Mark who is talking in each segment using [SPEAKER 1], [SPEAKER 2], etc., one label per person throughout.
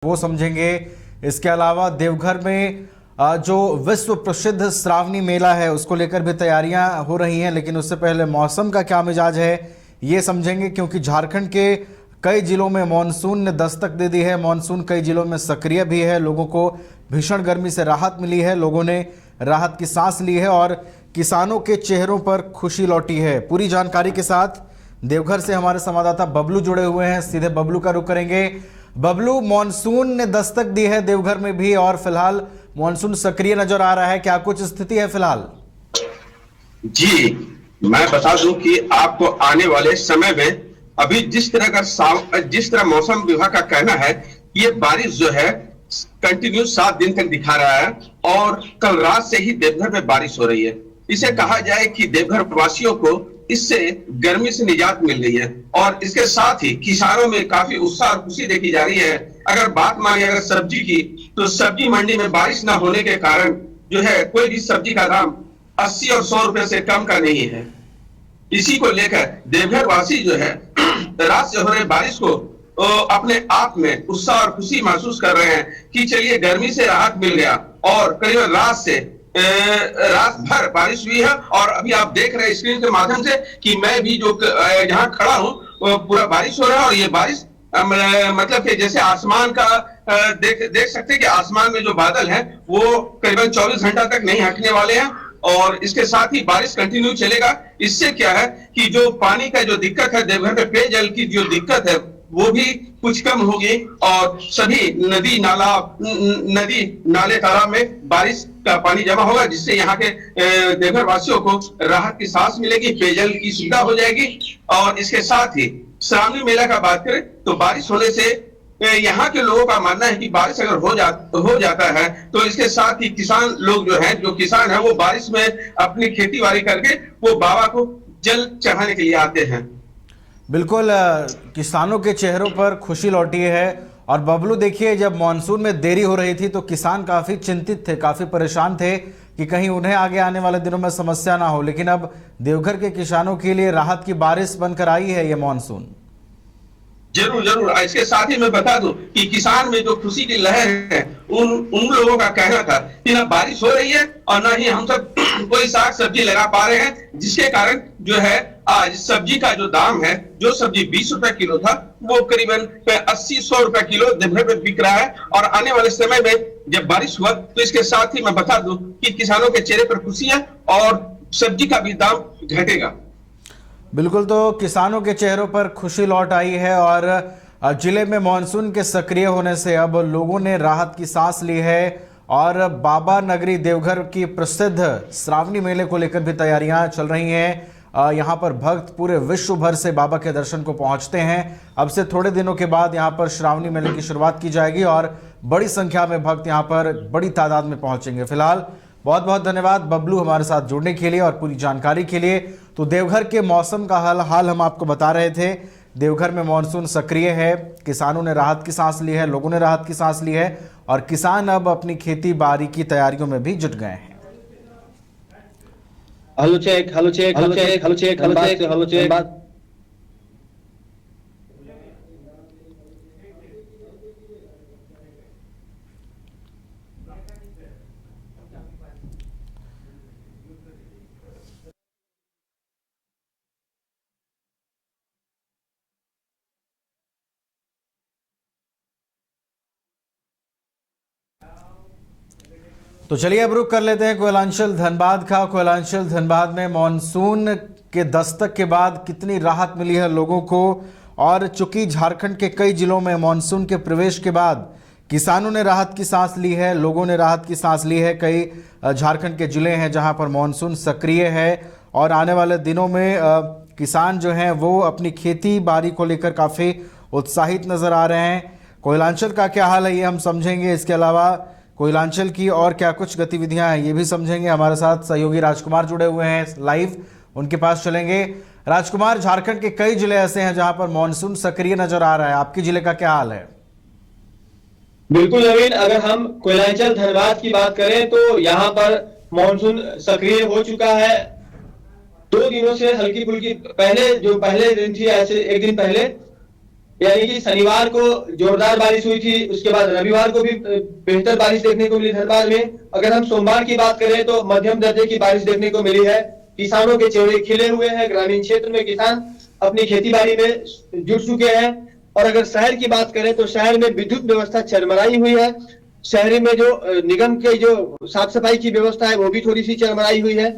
[SPEAKER 1] वो समझेंगे। इसके अलावा देवघर में जो विश्व प्रसिद्ध श्रावणी मेला है उसको लेकर भी तैयारियां हो रही हैं, लेकिन उससे पहले मौसम का क्या मिजाज है ये समझेंगे, क्योंकि झारखंड के कई जिलों में मानसून ने दस्तक दे दी है। मानसून कई जिलों में सक्रिय भी है। लोगों को भीषण गर्मी से राहत मिली है, लोगों ने राहत की सांस ली है और किसानों के चेहरों पर खुशी लौटी है। पूरी जानकारी के साथ देवघर से हमारे संवाददाता बबलू जुड़े हुए हैं। सीधे बबलू का रुख करेंगे। बबलू, मानसून ने दस्तक दी है देवघर में भी और फिलहाल मानसून सक्रिय नजर आ रहा है, क्या कुछ स्थिति है फिलहाल?
[SPEAKER 2] जी, मैं बता दूं कि आपको आने वाले समय में अभी जिस तरह मौसम विभाग का कहना है, ये बारिश जो है कंटिन्यू 7 दिन तक दिखा रहा है और कल रात से ही देवघर में बारिश हो रही है। इसे कहा जाए कि देवघर वासियों को इससे गर्मी से निजात मिल रही है और इसके साथ ही किसानों में काफी उत्साह और खुशी देखी जा रही है। अगर बात माने अगर सब्जी की, तो सब्जी मंडी में बारिश न होने के कारण जो है कोई भी सब्जी का दाम 80 और 100 रुपए से कम का नहीं है। इसी को लेकर देवघर वासी जो है रात से हो रहे बारिश को अपने आप में उत्साह और खुशी महसूस कर रहे हैं कि चलिए गर्मी से राहत मिल गया। और करीब रात भर बारिश हुई है और अभी आप देख रहे हैं स्क्रीन के माध्यम से कि मैं भी जो यहाँ खड़ा हूँ पूरा बारिश हो रहा है। और ये बारिश मतलब कि जैसे आसमान का देख सकते हैं कि आसमान में जो बादल है वो करीबन 24 घंटा तक नहीं हटने वाले हैं और इसके साथ ही बारिश कंटिन्यू चलेगा। इससे क्या है कि जो पानी का जो दिक्कत है, देवघर में पेयजल की जो दिक्कत है वो भी कुछ कम होगी और सभी नदी नाले तालाब में बारिश का पानी जमा होगा, जिससे यहाँ के देवघर वासियों को राहत की सांस मिलेगी, पेयजल की सुविधा हो जाएगी। और इसके साथ ही श्रावणी मेला का बात करें तो बारिश होने से यहाँ के लोगों का मानना है कि बारिश अगर हो जाता है तो इसके साथ ही किसान लोग जो किसान है वो बारिश में अपनी खेती बाड़ी करके वो बाबा को जल चढ़ाने के लिए आते हैं।
[SPEAKER 1] बिल्कुल, किसानों के चेहरों पर खुशी लौटी है। और बबलू देखिए, जब मानसून में देरी हो रही थी तो किसान काफी चिंतित थे, काफी परेशान थे कि कहीं उन्हें आगे आने वाले दिनों में समस्या ना हो, लेकिन अब देवघर के किसानों के लिए राहत की बारिश बनकर आई है ये मानसून।
[SPEAKER 2] जरूर। इसके साथ ही मैं बता दूं कि किसान में जो खुशी की लहर है उन लोगों का कहना था कि ना बारिश हो रही है और ना ही हम सब कोई साग सब्जी लगा पा रहे हैं, जिसके कारण जो है आज सब्जी का जो दाम है, जो सब्जी 20 रुपए किलो था वो करीबन 80-100 रुपए किलो देवघर में बिक रहा है। और आने वाले समय में जब बारिश हुआ तो इसके साथ ही मैं बता दूं कि किसानों के चेहरे पर खुशी है और सब्जी का भी दाम घटेगा।
[SPEAKER 1] बिल्कुल, तो किसानों के चेहरों पर खुशी लौट आई है और जिले में मानसून के सक्रिय होने से अब लोगों ने राहत की सांस ली है। और बाबा नगरी देवघर की प्रसिद्ध श्रावणी मेले को लेकर भी तैयारियां चल रही हैं। यहां पर भक्त पूरे विश्व भर से बाबा के दर्शन को पहुंचते हैं। अब से थोड़े दिनों के बाद यहां पर श्रावणी मेले की शुरुआत की जाएगी और बड़ी संख्या में भक्त यहां पर बड़ी तादाद में पहुंचेंगे। फिलहाल बहुत बहुत धन्यवाद बबलू हमारे साथ जुड़ने के लिए और पूरी जानकारी के लिए। तो देवघर के मौसम का हाल हम आपको बता रहे थे। देवघर में मानसून सक्रिय है, किसानों ने राहत की सांस ली है, लोगों ने राहत की सांस ली है और किसान अब अपनी खेती बाड़ी की तैयारियों में भी जुट गए हैं।
[SPEAKER 3] Hello check.
[SPEAKER 1] तो चलिए अब रुक कर लेते हैं कोयलांचल धनबाद का। कोयलांचल धनबाद में मानसून के दस्तक के बाद कितनी राहत मिली है लोगों को। और चूंकि झारखंड के कई जिलों में मानसून के प्रवेश के बाद किसानों ने राहत की सांस ली है, लोगों ने राहत की सांस ली है। कई झारखंड के जिले हैं जहां पर मानसून सक्रिय है और आने वाले दिनों में किसान जो हैं वो अपनी खेती बाड़ी को लेकर काफ़ी उत्साहित नज़र आ रहे हैं। कोयलांचल का क्या हाल है ये हम समझेंगे। इसके अलावा कोयलांचल की और क्या कुछ गतिविधियां हैं ये भी समझेंगे। हमारे साथ सहयोगी राजकुमार जुड़े हुए हैं लाइव, उनके पास चलेंगे। राजकुमार, झारखंड के कई जिले ऐसे हैं जहां पर मानसून सक्रिय नजर आ रहा है, आपके जिले का क्या हाल है?
[SPEAKER 3] बिल्कुल नवीन, अगर हम कोयलांचल धनबाद की बात करें तो यहाँ पर मानसून सक्रिय हो चुका है। 2 दिनों से हल्की फुल्की पहले दिन थी, ऐसे एक दिन पहले यानी कि शनिवार को जोरदार बारिश हुई थी, उसके बाद रविवार को भी बेहतर बारिश देखने को मिली धनबाद में। अगर हम सोमवार की बात करें तो मध्यम दर्जे की बारिश देखने को मिली है। किसानों के चेहरे खिले हुए हैं, ग्रामीण क्षेत्र में किसान अपनी खेती बाड़ी में जुट चुके हैं। और अगर शहर की बात करें तो शहर में विद्युत व्यवस्था चरमराई हुई है। शहरी में जो निगम के जो साफ सफाई की व्यवस्था है वो भी थोड़ी सी चरमराई हुई है।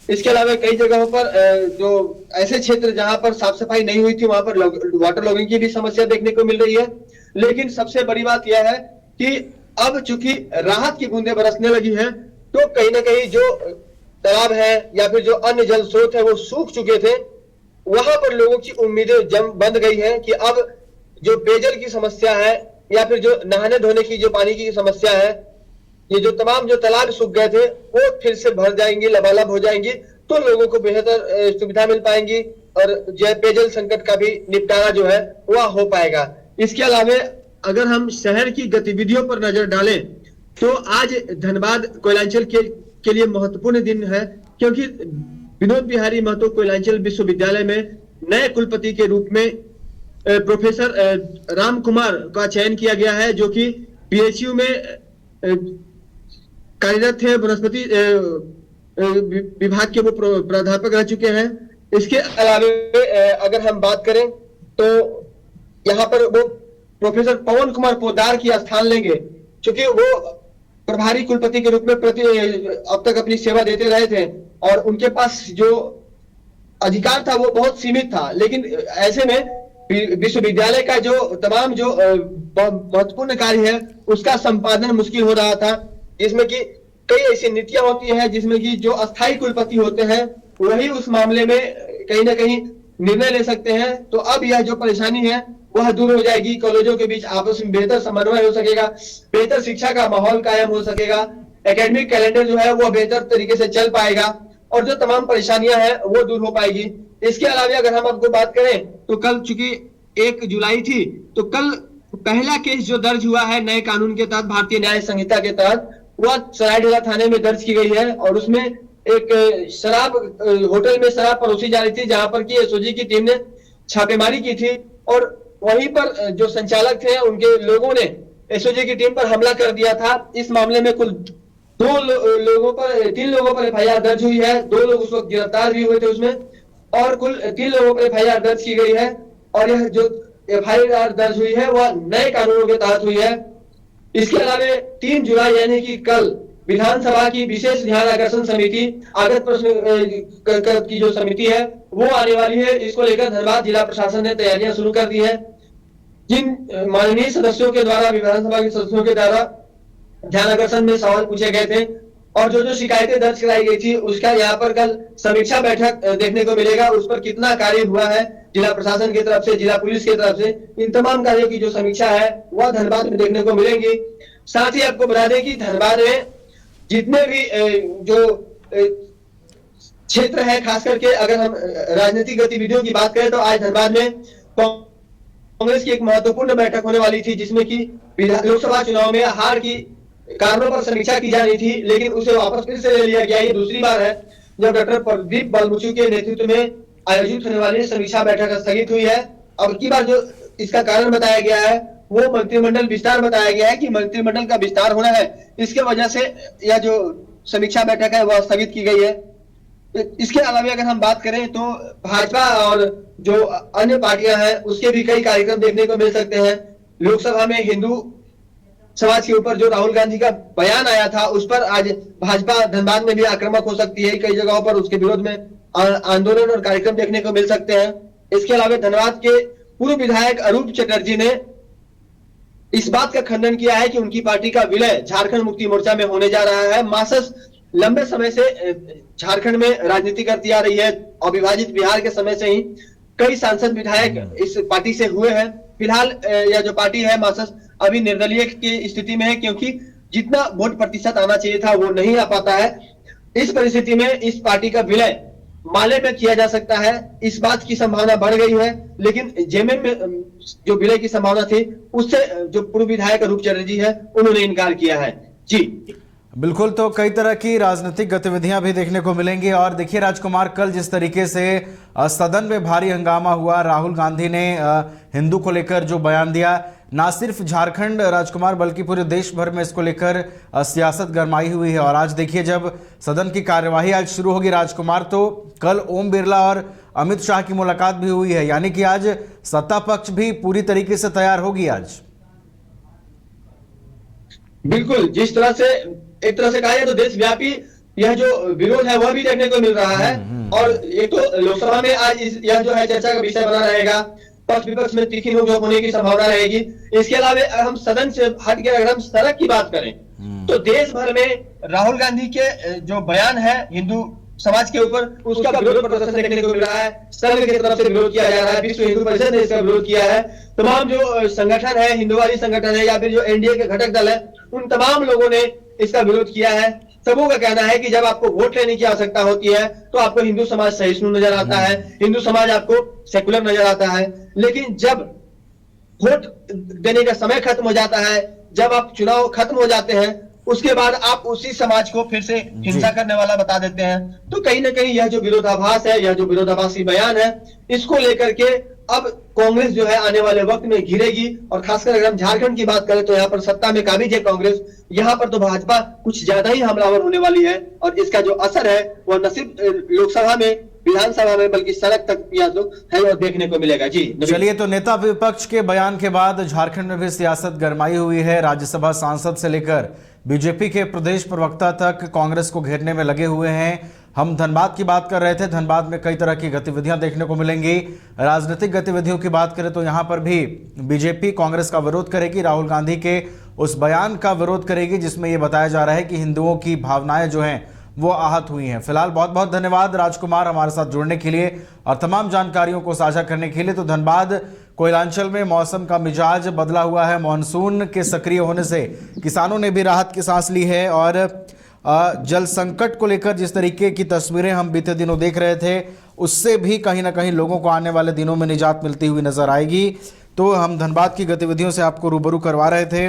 [SPEAKER 3] इसके अलावा कई जगहों पर जो ऐसे क्षेत्र जहां पर साफ सफाई नहीं हुई थी वहां पर वाटर लॉगिंग की भी समस्या देखने को मिल रही है। लेकिन सबसे बड़ी बात यह है कि अब चूंकि राहत की बूंदें बरसने लगी है तो कहीं ना कहीं जो तालाब है या फिर जो अन्य जल स्रोत है वो सूख चुके थे, वहां पर लोगों की उम्मीदें जम बंध गई है कि अब जो पेयजल की समस्या है या फिर जो नहाने धोने की जो पानी की समस्या है, ये जो तमाम जो तालाब सूख गए थे वो फिर से भर जाएंगे, लबालब हो जाएंगी, तो लोगों को बेहतर सुविधा मिल पाएंगी और जो पेयजल संकट का भी निपटारा जो है वह हो पाएगा। इसके अलावा अगर हम शहर की गतिविधियों पर नजर डालें तो आज धनबाद कोयलांचल के लिए महत्वपूर्ण दिन है, क्योंकि विनोद बिहारी महतो कोयलांचल विश्वविद्यालय में नए कुलपति के रूप में प्रोफेसर राम कुमार का चयन किया गया है, जो कि पीएचयू में कार्यरत थे, वनस्पति विभाग के वो प्राध्यापक रह चुके हैं। इसके अलावा अगर हम बात करें तो यहाँ पर वो प्रोफेसर पवन कुमार पोद्दार की स्थान लेंगे, क्योंकि वो प्रभारी कुलपति के रूप में अब तक अपनी सेवा देते रहे थे और उनके पास जो अधिकार था वो बहुत सीमित था। लेकिन ऐसे में विश्वविद्यालय का जो तमाम जो महत्वपूर्ण कार्य है उसका संपादन मुश्किल हो रहा था, जिसमें कि कई ऐसी नीतियां होती हैं जिसमें कि जो अस्थायी कुलपति होते हैं वही उस मामले में कहीं ना कहीं निर्णय ले सकते हैं। तो अब यह जो परेशानी है वह दूर हो जाएगी, कॉलेजों के बीच आपस में बेहतर समन्वय हो सकेगा, बेहतर शिक्षा का माहौल कायम हो सकेगा, एकेडमिक कैलेंडर जो है वो बेहतर तरीके से चल पाएगा और जो तमाम परेशानियां हैं वो दूर हो पाएगी। इसके अलावा अगर हम आपको बात करें तो कल चूंकि 1 जुलाई थी तो कल पहला केस जो दर्ज हुआ है नए कानून के तहत, भारतीय न्याय संहिता के तहत, वह सरायढेला थाने में दर्ज की गई है और उसमें एक शराब होटल में शराब परोसी जा रही थी जहां पर की एसओजी की टीम ने छापेमारी की थी और वहीं पर जो संचालक थे उनके लोगों ने एसओजी की टीम पर हमला कर दिया था। इस मामले में कुल 3 लोगों पर एफआईआर दर्ज हुई है, 2 लोग उस वक्त गिरफ्तार भी हुए थे उसमें और कुल 3 लोगों पर एफआईआर दर्ज की गई है और यह जो एफआईआर दर्ज हुई है वह नए कानूनों के तहत हुई है। इसके अलावा 3 जुलाई यानी कि कल विधानसभा की विशेष ध्यान आकर्षण समिति आगत प्रश्न की जो समिति है वो आने वाली है। इसको लेकर धनबाद जिला प्रशासन ने तैयारियां शुरू कर दी है। जिन माननीय सदस्यों के द्वारा, विधानसभा के सदस्यों के द्वारा ध्यान आकर्षण में सवाल पूछे गए थे और जो शिकायतें दर्ज कराई गई थी उसका यहाँ पर कल समीक्षा बैठक देखने को मिलेगा। उस पर कितना कार्य हुआ है जिला प्रशासन की तरफ से, जिला पुलिस की तरफ से, इन तमाम कार्यों की जो समीक्षा है वह धनबाद में देखने को मिलेंगी। साथ ही आपको बता दें कि धनबाद में जितने भी जो क्षेत्र है, खास करके अगर हम राजनीतिक गतिविधियों की बात करें तो आज धनबाद में कांग्रेस की एक महत्वपूर्ण बैठक होने वाली थी, जिसमें कि लोकसभा चुनाव में हार की कारणों पर समीक्षा की जा रही थी, लेकिन उसे वापस फिर से ले लिया गया। ये दूसरी बार है जब डॉक्टर प्रदीप बलमुचु के नेतृत्व में आयोजित होने वाली समीक्षा बैठक स्थगित हुई है। अब की बार जो इसका कारण बताया गया है वो मंत्रिमंडल विस्तार बताया गया है कि मंत्रिमंडल का विस्तार होना है, इसके वजह से यह जो समीक्षा बैठक है वह स्थगित की गई है। इसके अलावा अगर हम बात करें तो भाजपा और जो अन्य पार्टियां हैं उसके भी कई कार्यक्रम देखने को मिल सकते हैं। लोकसभा में हिंदू समाज के ऊपर जो राहुल गांधी का बयान आया था उस पर आज भाजपा धनबाद में भी आक्रामक हो सकती है। कई जगहों पर उसके विरोध में आंदोलन और कार्यक्रम देखने को मिल सकते हैं। इसके अलावा धनबाद के पूर्व विधायक अरूप चटर्जी ने इस बात का खंडन किया है कि उनकी पार्टी का विलय झारखंड मुक्ति मोर्चा में होने जा रहा है। मार्क्सिस्ट लंबे समय से झारखंड में राजनीति करती आ रही है। अविभाजित बिहार के समय से ही कई सांसद विधायक इस पार्टी से हुए हैं। फिलहाल यह जो पार्टी है मार्क्सिस्ट अभी निर्दलीय की स्थिति में है, क्योंकि जितना वोट प्रतिशत आना चाहिए था वो नहीं आ पाता है। इस परिस्थिति में इस पार्टी का विलय माले में किया जा सकता है, इस बात की संभावना बढ़ गई है। लेकिन जेएमएम में जो विलय की संभावना थी उससे जो पूर्व विधायक अरूप चटर्जी है उन्होंने इनकार किया है। जी
[SPEAKER 1] बिल्कुल, तो कई तरह की राजनीतिक गतिविधियां भी देखने को मिलेंगी। और देखिए राजकुमार, कल जिस तरीके से सदन में भारी हंगामा हुआ, राहुल गांधी ने हिंदू को लेकर जो बयान दिया, ना सिर्फ झारखंड राजकुमार बल्कि पूरे देश भर में इसको लेकर सियासत गरमाई हुई है। और आज देखिए, जब सदन की कार्यवाही आज शुरू होगी राजकुमार, तो कल ओम बिरला और अमित शाह की मुलाकात भी हुई है, यानी कि आज सत्ता पक्ष भी पूरी तरीके से तैयार होगी आज।
[SPEAKER 3] बिल्कुल, जिस तरह से एक तरह से कहा जाए तो देशव्यापी यह जो विरोध है वह भी देखने को मिल रहा है। और एक तो लोकसभा में आज यह जो है चर्चा का विषय बना रहेगा, पक्ष विपक्ष में तीखी नोक-झोंक होने की संभावना रहेगी। इसके अलावा हम सदन से हट के अगर हम सड़क की बात करें तो देश भर में राहुल गांधी के जो बयान है हिंदू समाज के ऊपर, उसका विरोध प्रदर्शन देखने को मिल रहा है। संघ की तरफ से विरोध किया जा रहा है, विश्व हिंदू परिषद ने इसका विरोध किया है। तमाम जो संगठन है, हिंदुवादी संगठन है या फिर जो एनडीए के घटक दल है, उन तमाम लोगों ने इसका विरोध किया है। सबों का कहना है कि जब आपको वोट लेने की आवश्यकता होती है तो आपको हिंदू समाज सहिष्णु नजर आता है, हिंदू समाज आपको सेकुलर नजर आता है। लेकिन जब वोट देने का समय खत्म हो जाता है, जब आप चुनाव खत्म हो जाते हैं, उसके बाद आप उसी समाज को फिर से हिंसा करने वाला बता देते हैं। तो कहीं ना कहीं यह जो विरोधाभास है, यह जो विरोधाभासी बयान है, इसको लेकर के अब कांग्रेस जो है आने वाले वक्त में घिरेगी। और खासकर अगर हम झारखंड की बात करें तो यहाँ पर सत्ता में काबिज है कांग्रेस, यहाँ पर तो भाजपा कुछ ज्यादा ही हमलावर होने वाली है। और इसका जो असर है वह न सिर्फ लोकसभा में, विधानसभा में, बल्कि सड़क तक है और देखने को मिलेगा। जी
[SPEAKER 1] चलिए, तो नेता विपक्ष के बयान के बाद झारखंड में भी सियासत गरमाई हुई है। राज्यसभा सांसद से लेकर बीजेपी के प्रदेश प्रवक्ता तक कांग्रेस को घेरने में लगे हुए हैं। हम धनबाद की बात कर रहे थे, धनबाद में कई तरह की गतिविधियां देखने को मिलेंगी। राजनीतिक गतिविधियों की बात करें तो यहां पर भी बीजेपी कांग्रेस का विरोध करेगी, राहुल गांधी के उस बयान का विरोध करेगी जिसमें यह बताया जा रहा है कि हिंदुओं की भावनाएं जो हैं वो आहत हुई हैं। फिलहाल बहुत बहुत धन्यवाद राजकुमार हमारे साथ जुड़ने के लिए और तमाम जानकारियों को साझा करने के लिए। तो धनबाद कोयलांचल में मौसम का मिजाज बदला हुआ है, मानसून के सक्रिय होने से किसानों ने भी राहत की सांस ली है। और जल संकट को लेकर जिस तरीके की तस्वीरें हम बीते दिनों देख रहे थे, उससे भी कहीं ना कहीं लोगों को आने वाले दिनों में निजात मिलती हुई नजर आएगी। तो हम धनबाद की गतिविधियों से आपको रूबरू करवा रहे थे।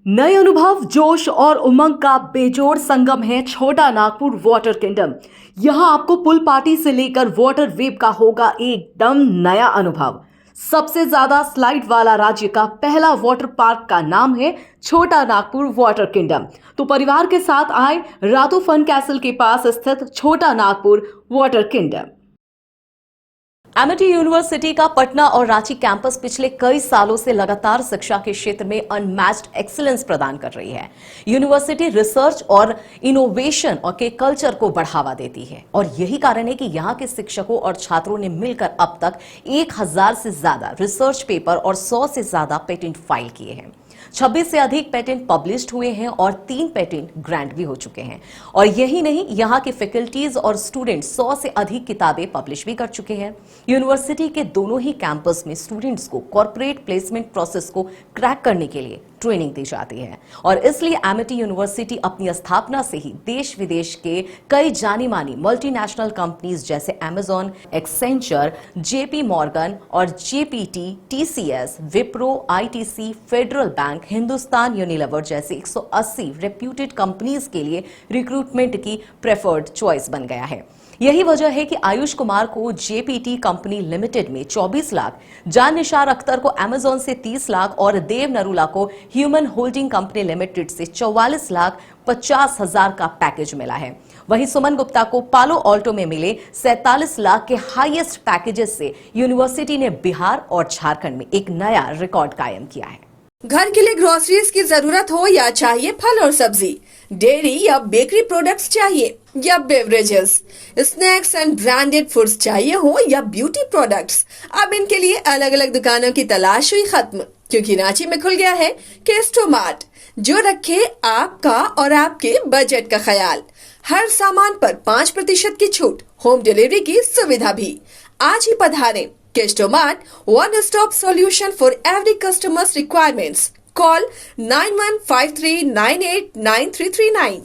[SPEAKER 4] नए अनुभव, जोश और उमंग का बेजोड़ संगम है छोटा नागपुर वाटर किंगडम। यहां आपको पुल पार्टी से लेकर वाटर वेव का होगा एकदम नया अनुभव। सबसे ज्यादा स्लाइड वाला राज्य का पहला वाटर पार्क का नाम है छोटा नागपुर वाटर किंगडम। तो परिवार के साथ आए रातू फन कैसल के पास स्थित छोटा Nagpur water kingdom. Amity university का पटना और रांची कैंपस पिछले कई सालों से लगातार शिक्षा के क्षेत्र में अनमैच्ड एक्सीलेंस प्रदान कर रही है। यूनिवर्सिटी रिसर्च और इनोवेशन और के कल्चर को बढ़ावा देती है और यही कारण है कि यहाँ के शिक्षकों और छात्रों ने मिलकर अब तक 1000 से ज्यादा रिसर्च पेपर और 100 से ज्यादा पेटेंट फाइल किए हैं। 26 से अधिक पेटेंट पब्लिश्ड हुए हैं और 3 पेटेंट ग्रांट भी हो चुके हैं। और यही नहीं, यहाँ के फैकल्टीज और स्टूडेंट्स 100 से अधिक किताबें पब्लिश भी कर चुके हैं। यूनिवर्सिटी के दोनों ही कैंपस में स्टूडेंट्स को कॉर्पोरेट प्लेसमेंट प्रोसेस को क्रैक करने के लिए ट्रेनिंग दी जाती है और इसलिए एमिटी यूनिवर्सिटी अपनी स्थापना से ही देश विदेश के कई जानी मानी मल्टीनेशनल कंपनीज जैसे अमेजॉन, एक्सेंचर, जेपी मॉर्गन और GPT, TCS, Wipro, ITC, federal bank, Hindustan Unilever जैसे 180 रेप्यूटेड कंपनीज के लिए रिक्रूटमेंट की प्रेफर्ड चॉइस बन गया है। यही वजह है कि आयुष कुमार को जेपीटी कंपनी लिमिटेड में 24 लाख, जान निशार अख्तर को अमेजॉन से 30 लाख और देव नरूला को ह्यूमन होल्डिंग कंपनी लिमिटेड से 44 लाख 50 हजार का पैकेज मिला है। वहीं सुमन गुप्ता को पालो ऑल्टो में मिले 47 लाख के हाईएस्ट पैकेजेस से यूनिवर्सिटी ने बिहार और झारखंड में एक नया रिकॉर्ड कायम किया है।
[SPEAKER 5] घर के लिए ग्रोसरीज की जरूरत हो या चाहिए फल और सब्जी, डेयरी या बेकरी प्रोडक्ट्स चाहिए या beverages, snacks and branded foods चाहिए हो या ब्यूटी प्रोडक्ट्स, अब इनके लिए अलग अलग दुकानों की तलाश हुई खत्म, क्योंकि रांची में खुल गया है केस्टो मार्ट, जो रखे आपका और आपके बजट का ख्याल। हर सामान पर 5% की छूट, होम डिलीवरी की सुविधा भी। आज ही पधारें। Kesto Mart, one-stop solution for every customer's requirements. Call 9153989339.